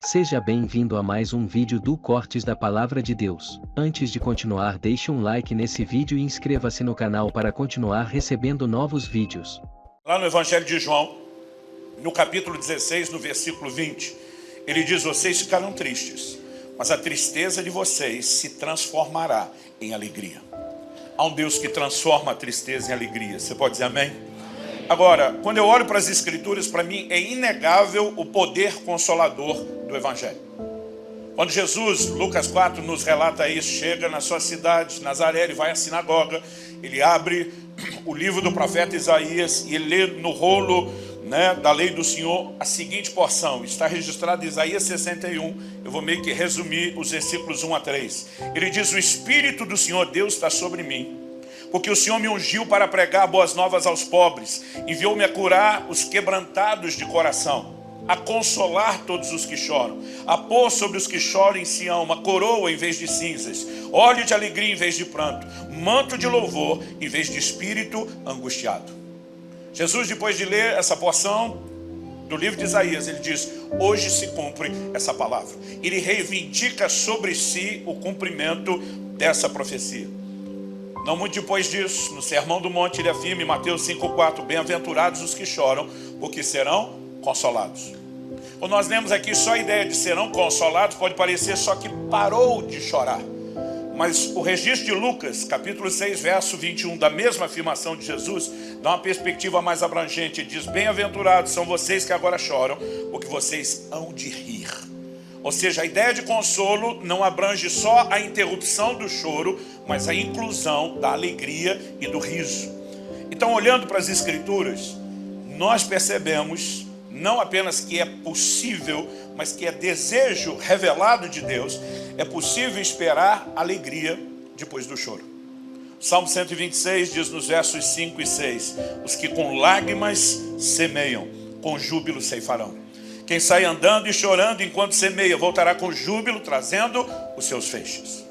Seja bem-vindo a mais um vídeo do Cortes da Palavra de Deus. Antes de continuar, deixe um like nesse vídeo e inscreva-se no canal para continuar recebendo novos vídeos. Lá no Evangelho de João, no capítulo 16, no versículo 20, ele diz: vocês ficarão tristes, mas a tristeza de vocês se transformará em alegria. Há um Deus que transforma a tristeza em alegria. Você pode dizer amém? Agora, quando eu olho para as Escrituras, para mim é inegável o poder consolador do Evangelho. Quando Jesus, Lucas 4, nos relata isso, chega na sua cidade, Nazaré, ele vai à sinagoga, ele abre o livro do profeta Isaías e ele lê no rolo, da lei do Senhor a seguinte porção. Está registrado em Isaías 61, eu vou meio que resumir os versículos 1 a 3. Ele diz: o Espírito do Senhor Deus está sobre mim, porque o Senhor me ungiu para pregar boas novas aos pobres, enviou-me a curar os quebrantados de coração, a consolar todos os que choram, a pôr sobre os que choram em Sião uma coroa em vez de cinzas, óleo de alegria em vez de pranto, manto de louvor em vez de espírito angustiado. Jesus, depois de ler essa porção do livro de Isaías, ele diz: hoje se cumpre essa palavra. Ele reivindica sobre si o cumprimento dessa profecia. Não muito depois disso, no Sermão do Monte, ele afirma em Mateus 5,4: bem-aventurados os que choram, porque serão consolados. Quando nós lemos aqui só a ideia de serão consolados, pode parecer só que parou de chorar. Mas o registro de Lucas, capítulo 6, verso 21, da mesma afirmação de Jesus, dá uma perspectiva mais abrangente. Ele diz: bem-aventurados são vocês que agora choram, porque vocês hão de rir. Ou seja, a ideia de consolo não abrange só a interrupção do choro, mas a inclusão da alegria e do riso. Então, olhando para as Escrituras, nós percebemos não apenas que é possível, mas que é desejo revelado de Deus, é possível esperar alegria depois do choro. O Salmo 126 diz nos versos 5 e 6: os que com lágrimas semeiam, com júbilo ceifarão. Quem sai andando e chorando enquanto semeia, voltará com júbilo, trazendo os seus feixes.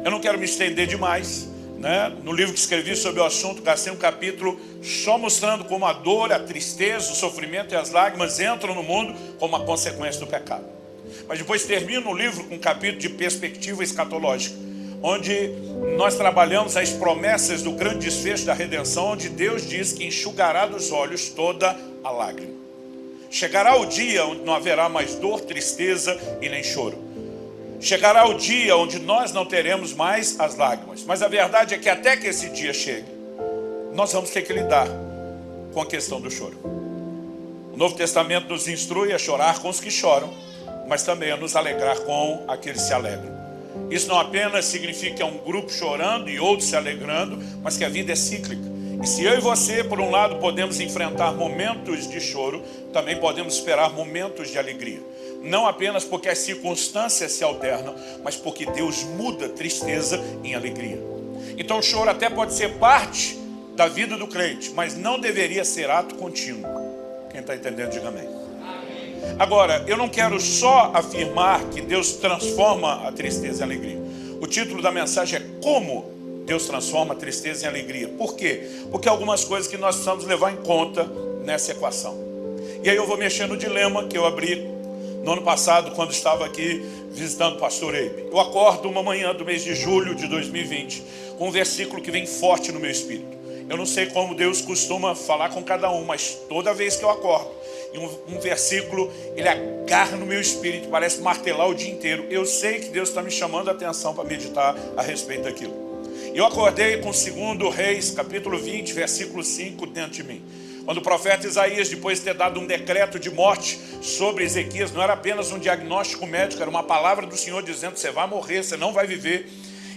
Eu não quero me estender demais, No livro que escrevi sobre o assunto, gastei um capítulo só mostrando como a dor, a tristeza, o sofrimento e as lágrimas entram no mundo como uma consequência do pecado. Mas depois termino o livro com um capítulo de perspectiva escatológica, onde nós trabalhamos as promessas do grande desfecho da redenção, onde Deus diz que enxugará dos olhos toda a lágrima. Chegará o dia onde não haverá mais dor, tristeza e nem choro. Chegará o dia onde nós não teremos mais as lágrimas. Mas a verdade é que até que esse dia chegue, nós vamos ter que lidar com a questão do choro. O Novo Testamento nos instrui a chorar com os que choram, mas também a nos alegrar com aqueles que se alegram. Isso não apenas significa que é um grupo chorando e outros se alegrando, mas que a vida é cíclica. E se eu e você, por um lado, podemos enfrentar momentos de choro, também podemos esperar momentos de alegria. Não apenas porque as circunstâncias se alternam, mas porque Deus muda tristeza em alegria. Então o choro até pode ser parte da vida do crente, mas não deveria ser ato contínuo. Quem está entendendo, diga amém. Agora, eu não quero só afirmar que Deus transforma a tristeza em alegria. O título da mensagem é Como Deus transforma a tristeza em alegria. Por quê? Porque há algumas coisas que nós precisamos levar em conta nessa equação. E aí eu vou mexer no dilema que eu abri no ano passado, quando estava aqui visitando o pastor Eibe. Eu acordo uma manhã do mês de julho de 2020, com um versículo que vem forte no meu espírito. Eu não sei como Deus costuma falar com cada um, mas toda vez que eu acordo, e um versículo, ele agarra no meu espírito, parece martelar o dia inteiro. Eu sei que Deus está me chamando a atenção para meditar a respeito daquilo. Eu acordei com 2 Reis, capítulo 20, versículo 5, dentro de mim. Quando o profeta Isaías, depois de ter dado um decreto de morte sobre Ezequias, não era apenas um diagnóstico médico, era uma palavra do Senhor dizendo: você vai morrer, você não vai viver.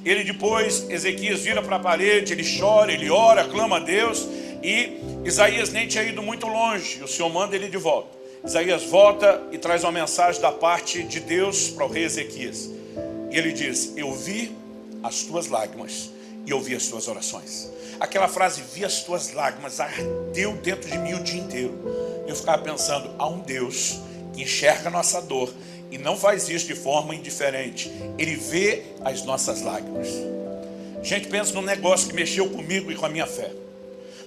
Ele depois, Ezequias vira para a parede, ele chora, ele ora, clama a Deus, e Isaías nem tinha ido muito longe, o Senhor manda ele de volta. Isaías volta e traz uma mensagem da parte de Deus para o rei Ezequias. E ele diz: eu vi as tuas lágrimas e ouvi as tuas orações. Aquela frase, vi as tuas lágrimas, ardeu dentro de mim o dia inteiro. Eu ficava pensando, há um Deus que enxerga a nossa dor e não faz isso de forma indiferente. Ele vê as nossas lágrimas. Gente, pensa num negócio que mexeu comigo e com a minha fé.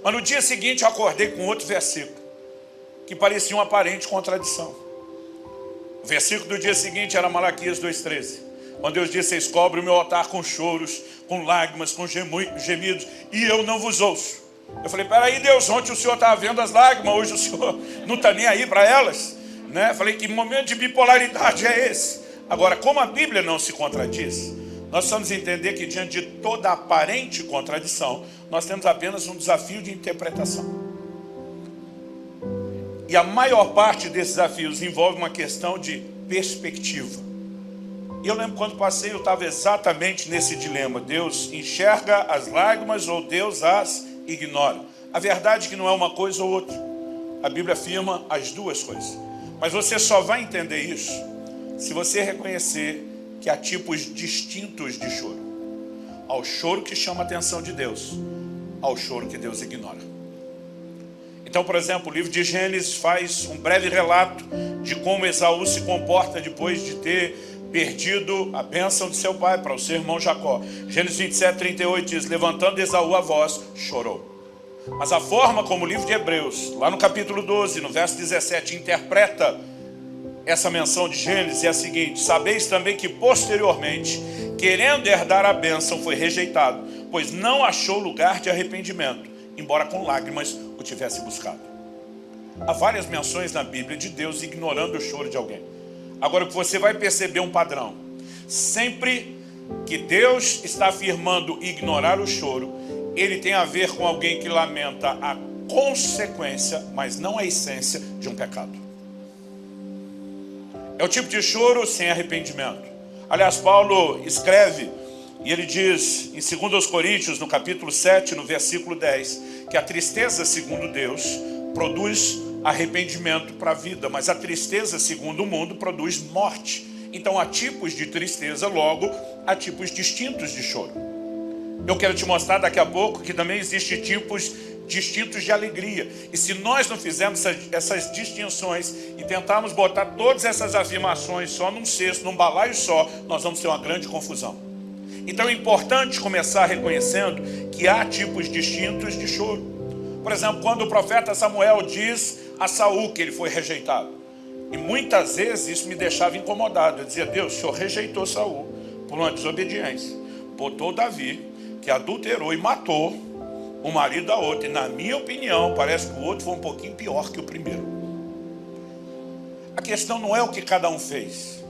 Mas no dia seguinte eu acordei com outro versículo, que parecia uma aparente contradição. O versículo do dia seguinte era Malaquias 2,13. Quando Deus disse: vocês cobrem o meu altar com choros, com lágrimas, com gemidos, e eu não vos ouço. Eu falei: peraí, Deus, ontem o Senhor estava vendo as lágrimas, hoje o Senhor não está nem aí para elas, né? Eu falei: que momento de bipolaridade é esse? Agora, como a Bíblia não se contradiz, nós precisamos entender que diante de toda aparente contradição, nós temos apenas um desafio de interpretação. E a maior parte desses desafios envolve uma questão de perspectiva. E eu lembro quando passei, eu estava exatamente nesse dilema. Deus enxerga as lágrimas ou Deus as ignora? A verdade é que não é uma coisa ou outra. A Bíblia afirma as duas coisas. Mas você só vai entender isso se você reconhecer que há tipos distintos de choro. Ao choro que chama a atenção de Deus, ao choro que Deus ignora. Então, por exemplo, o livro de Gênesis faz um breve relato de como Esaú se comporta depois de ter perdido a bênção de seu pai para o seu irmão Jacó. Gênesis 27:38 diz: levantando Esaú a voz, chorou. Mas a forma como o livro de Hebreus, lá no capítulo 12, no verso 17, interpreta essa menção de Gênesis é a seguinte: sabeis também que posteriormente, querendo herdar a bênção, foi rejeitado, pois não achou lugar de arrependimento, embora com lágrimas o tivesse buscado. Há várias menções na Bíblia de Deus ignorando o choro de alguém. Agora você vai perceber um padrão. Sempre que Deus está afirmando ignorar o choro, ele tem a ver com alguém que lamenta a consequência, mas não a essência de um pecado. É o tipo de choro sem arrependimento. Aliás, Paulo escreve, e ele diz em 2 Coríntios, no capítulo 7, no versículo 10, que a tristeza, segundo Deus, produz arrependimento para a vida, mas a tristeza, segundo o mundo, produz morte. Então há tipos de tristeza, logo há tipos distintos de choro. Eu quero te mostrar daqui a pouco que também existem tipos distintos de alegria. E se nós não fizermos essas distinções e tentarmos botar todas essas afirmações só num cesto, num balaio só, nós vamos ter uma grande confusão. Então é importante começar reconhecendo que há tipos distintos de choro. Por exemplo, quando o profeta Samuel diz a Saul que ele foi rejeitado. E muitas vezes isso me deixava incomodado. Eu dizia: Deus, o Senhor rejeitou Saul por uma desobediência. Botou Davi, que adulterou e matou o marido da outra. E na minha opinião, parece que o outro foi um pouquinho pior que o primeiro. A questão não é o que cada um fez.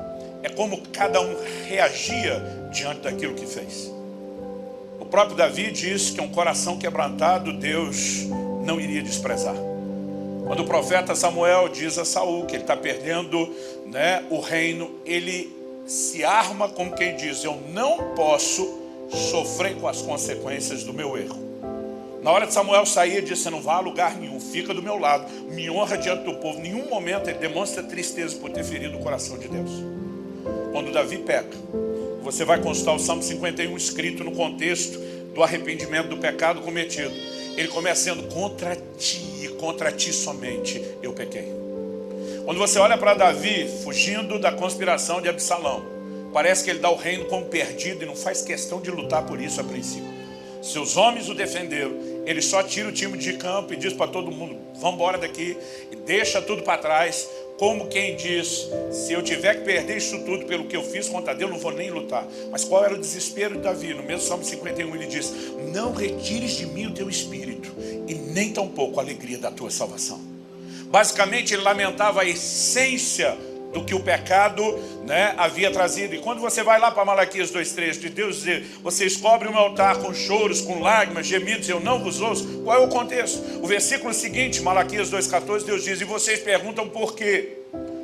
É como cada um reagia diante daquilo que fez. O próprio Davi diz que um coração quebrantado Deus não iria desprezar. Quando o profeta Samuel diz a Saul que ele está perdendo, o reino, ele se arma como quem diz: eu não posso sofrer com as consequências do meu erro. Na hora de Samuel sair, ele disse: você não vai a lugar nenhum, fica do meu lado, me honra diante do povo. Em nenhum momento ele demonstra tristeza por ter ferido o coração de Deus. Quando Davi peca, você vai consultar o Salmo 51, escrito no contexto do arrependimento do pecado cometido. Ele começa sendo: contra ti somente eu pequei. Quando você olha para Davi fugindo da conspiração de Absalão, parece que ele dá o reino como perdido e não faz questão de lutar por isso a princípio. Seus homens o defenderam, ele só tira o time de campo e diz para todo mundo: vamos embora daqui, e deixa tudo para trás, como quem diz: se eu tiver que perder isso tudo pelo que eu fiz contra Deus, não vou nem lutar. Mas qual era o desespero de Davi? No mesmo Salmo 51 ele diz: não retires de mim o teu espírito, e nem tampouco a alegria da tua salvação. Basicamente ele lamentava a essência do que o pecado havia trazido. E quando você vai lá para Malaquias 2,3, de Deus dizer: vocês cobrem o meu altar com choros, com lágrimas, gemidos, eu não vos ouço. Qual é o contexto? O versículo seguinte, Malaquias 2,14, Deus diz: e vocês perguntam por quê?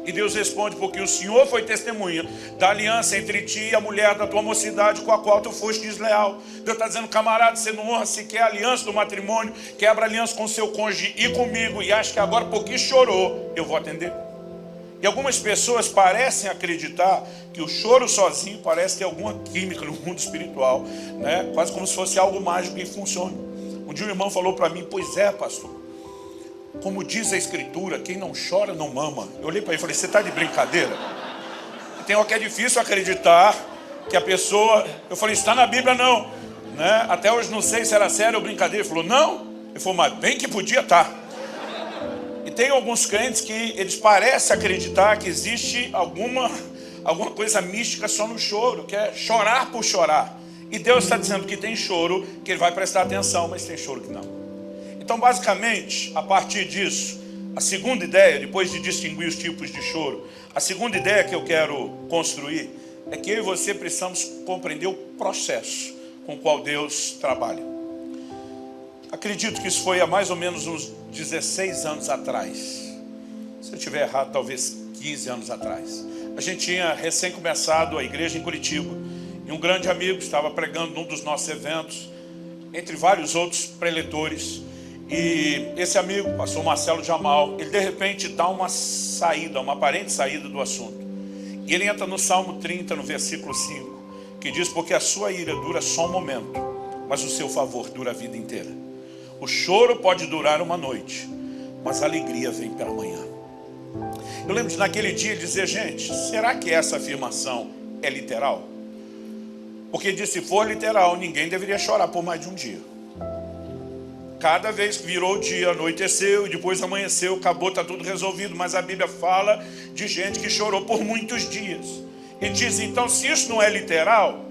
E Deus responde: porque o Senhor foi testemunha da aliança entre ti e a mulher da tua mocidade, com a qual tu foste desleal. Deus está dizendo: camarada, você não honra sequer a aliança do matrimônio, quebra a aliança com seu cônjuge e comigo, e acha que agora porque chorou, eu vou atender. E algumas pessoas parecem acreditar que o choro sozinho parece ter alguma química no mundo espiritual, quase como se fosse algo mágico e funciona. Um dia um irmão falou para mim: pois é, pastor, como diz a Escritura, quem não chora não mama. Eu olhei para ele e falei: você está de brincadeira? E tem algo que é difícil acreditar que a pessoa... Eu falei: está na Bíblia não, até hoje não sei se era sério ou brincadeira. Ele falou: não. Ele falou: mas bem que podia estar. E tem alguns crentes que eles parecem acreditar que existe alguma coisa mística só no choro, que é chorar por chorar. E Deus está dizendo que tem choro, que Ele vai prestar atenção, mas tem choro que não. Então, basicamente, a partir disso, a segunda ideia, depois de distinguir os tipos de choro, a segunda ideia que eu quero construir é que eu e você precisamos compreender o processo com o qual Deus trabalha. Acredito que isso foi há mais ou menos uns 16 anos atrás. Se eu estiver errado, talvez 15 anos atrás. A gente tinha recém começado a igreja em Curitiba. E um grande amigo estava pregando num dos nossos eventos, entre vários outros preletores. E esse amigo, pastor Marcelo Jamal, ele de repente dá uma saída, uma aparente saída do assunto. E ele entra no Salmo 30, no versículo 5, que diz: porque a sua ira dura só um momento, mas o seu favor dura a vida inteira. O choro pode durar uma noite, mas a alegria vem pela manhã. Eu lembro de naquele dia dizer: gente, será que essa afirmação é literal? Porque diz, se for literal, ninguém deveria chorar por mais de um dia. Cada vez que virou o dia, anoiteceu e depois amanheceu, acabou, está tudo resolvido. Mas a Bíblia fala de gente que chorou por muitos dias. E diz, então, se isso não é literal,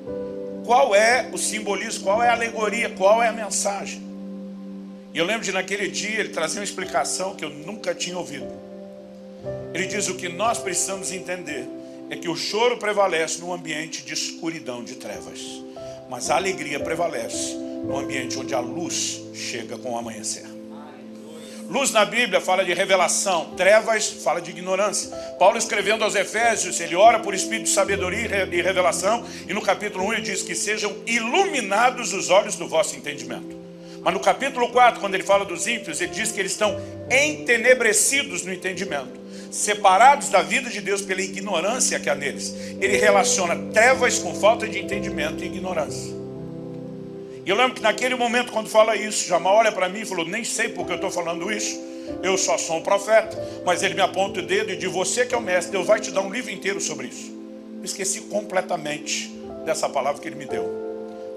qual é o simbolismo, qual é a alegoria, qual é a mensagem? E eu lembro de naquele dia ele trazer uma explicação que eu nunca tinha ouvido. Ele diz: o que nós precisamos entender é que o choro prevalece num ambiente de escuridão, de trevas, mas a alegria prevalece num ambiente onde a luz chega com o amanhecer. Luz na Bíblia fala de revelação, trevas fala de ignorância. Paulo, escrevendo aos Efésios, ele ora por espírito de sabedoria e revelação, e no capítulo 1 ele diz que sejam iluminados os olhos do vosso entendimento. Mas no capítulo 4, quando ele fala dos ímpios, ele diz que eles estão entenebrecidos no entendimento, separados da vida de Deus pela ignorância que há neles. Ele relaciona trevas com falta de entendimento e ignorância. E eu lembro que naquele momento, quando fala isso, Jamal olha para mim e falou: nem sei porque eu estou falando isso, eu só sou um profeta. Mas ele me aponta o dedo e diz: você que é o mestre, Deus vai te dar um livro inteiro sobre isso. Eu esqueci completamente dessa palavra que ele me deu,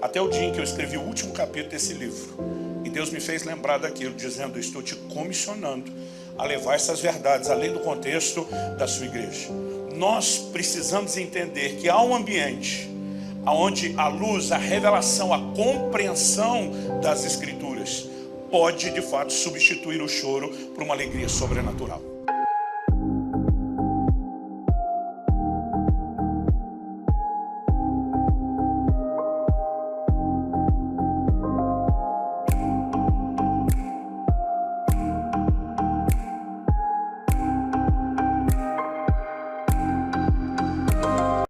até o dia em que eu escrevi o último capítulo desse livro. E Deus me fez lembrar daquilo, dizendo: estou te comissionando a levar essas verdades além do contexto da sua igreja. Nós precisamos entender que há um ambiente onde a luz, a revelação, a compreensão das Escrituras pode de fato substituir o choro por uma alegria sobrenatural.